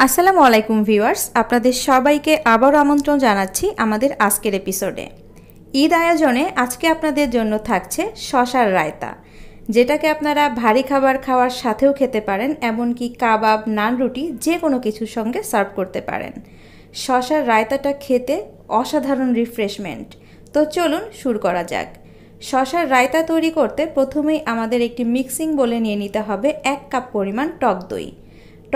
আসসালামু আলাইকুম ভিউয়ার্স, আপনাদের সবাইকে আবার আমন্ত্রণ জানাচ্ছি আমাদের আজকের এপিসোডে। ঈদ আয়োজনে আজকে আপনাদের জন্য থাকছে শশার রায়তা, যেটাকে আপনারা ভারী খাবার খাওয়ার সাথেও খেতে পারেন, এমনকি কাবাব, নান, রুটি যে কোনো কিছুর সঙ্গে সার্ভ করতে পারেন। শশার রায়তাটা খেতে অসাধারণ রিফ্রেশমেন্ট। তো চলুন শুরু করা যাক। শশার রায়তা তৈরি করতে প্রথমেই আমাদের একটি মিক্সিং বোলে নিয়ে নিতে হবে 1 কাপ পরিমাণ টক দই।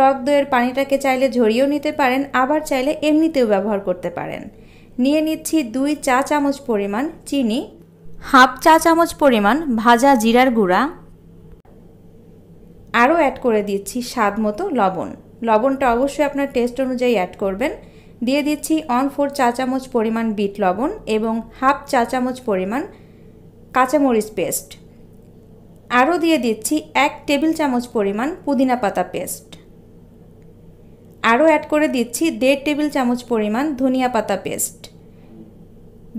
টক দইয়ের পানিটাকে চাইলে ঝরিয়েও নিতে পারেন, আবার চাইলে এমনিতেও ব্যবহার করতে পারেন। নিয়ে নিচ্ছি 2 চা চামচ পরিমাণ চিনি, হাফ চা চামচ পরিমাণ ভাজা জিরার গুঁড়া, আরও অ্যাড করে দিচ্ছি স্বাদ মতো লবণ। লবণটা অবশ্যই আপনার টেস্ট অনুযায়ী অ্যাড করবেন। দিয়ে দিচ্ছি 1/4 চা চামচ পরিমাণ বিট লবণ এবং হাফ চা চামচ পরিমাণ কাঁচামরিচ পেস্ট। আরও দিয়ে দিচ্ছি 1 টেবিল চামচ পরিমাণ পুদিনা পাতা পেস্ট। আরও অ্যাড করে দিচ্ছি 1.5 টেবিল চামচ পরিমাণ ধনিয়া পাতা পেস্ট।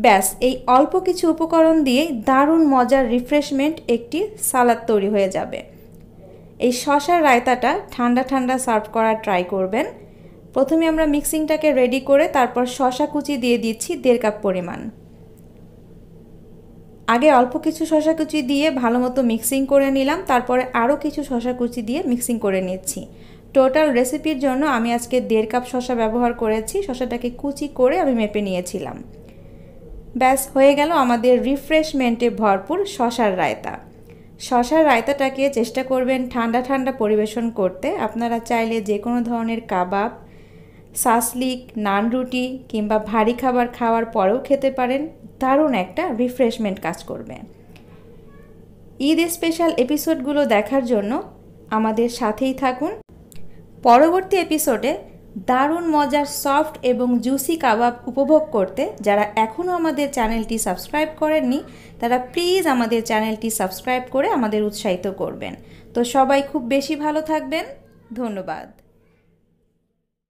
ব্যাস, এই অল্প কিছু উপকরণ দিয়ে দারুণ মজার রিফ্রেশমেন্ট একটি সালাদ তৈরি হয়ে যাবে। এই শশার রায়তাটা ঠান্ডা ঠান্ডা সার্ভ করার ট্রাই করবেন। প্রথমে আমরা মিক্সিংটাকে রেডি করে তারপর শশা কুচি দিয়ে দিচ্ছি 1.5 কাপ পরিমাণ। আগে অল্প কিছু শশা কুচি দিয়ে ভালো মতো মিক্সিং করে নিলাম, তারপরে আরও কিছু শশা কুচি দিয়ে মিক্সিং করে নিচ্ছি। টোটাল রেসিপির জন্য আমি আজকে 1.5 কাপ শশা ব্যবহার করেছি। শশাটাকে কুচি করে আমি মেপে নিয়েছিলাম। ব্যাস, হয়ে গেল আমাদের রিফ্রেশমেন্টে ভরপুর শশার রায়তা। শশার রায়তাটাকে চেষ্টা করবেন ঠান্ডা ঠান্ডা পরিবেশন করতে। আপনারা চাইলে যে কোনো ধরনের কাবাব, সাসলিক, নান, রুটি কিংবা ভারী খাবার খাওয়ার পরেও খেতে পারেন। দারুণ একটা রিফ্রেশমেন্ট কাজ করবে। ঈদ স্পেশাল এপিসোডগুলো দেখার জন্য আমাদের সাথেই থাকুন। পরবর্তী এপিসোডে দারুণ মজার সফট এবং জুসি কাবাব উপভোগ করতে যারা এখনও আমাদের চ্যানেলটি সাবস্ক্রাইব করেননি, তারা প্লিজ আমাদের চ্যানেলটি সাবস্ক্রাইব করে আমাদের উৎসাহিত করবেন। তো সবাই খুব বেশি ভালো থাকবেন। ধন্যবাদ।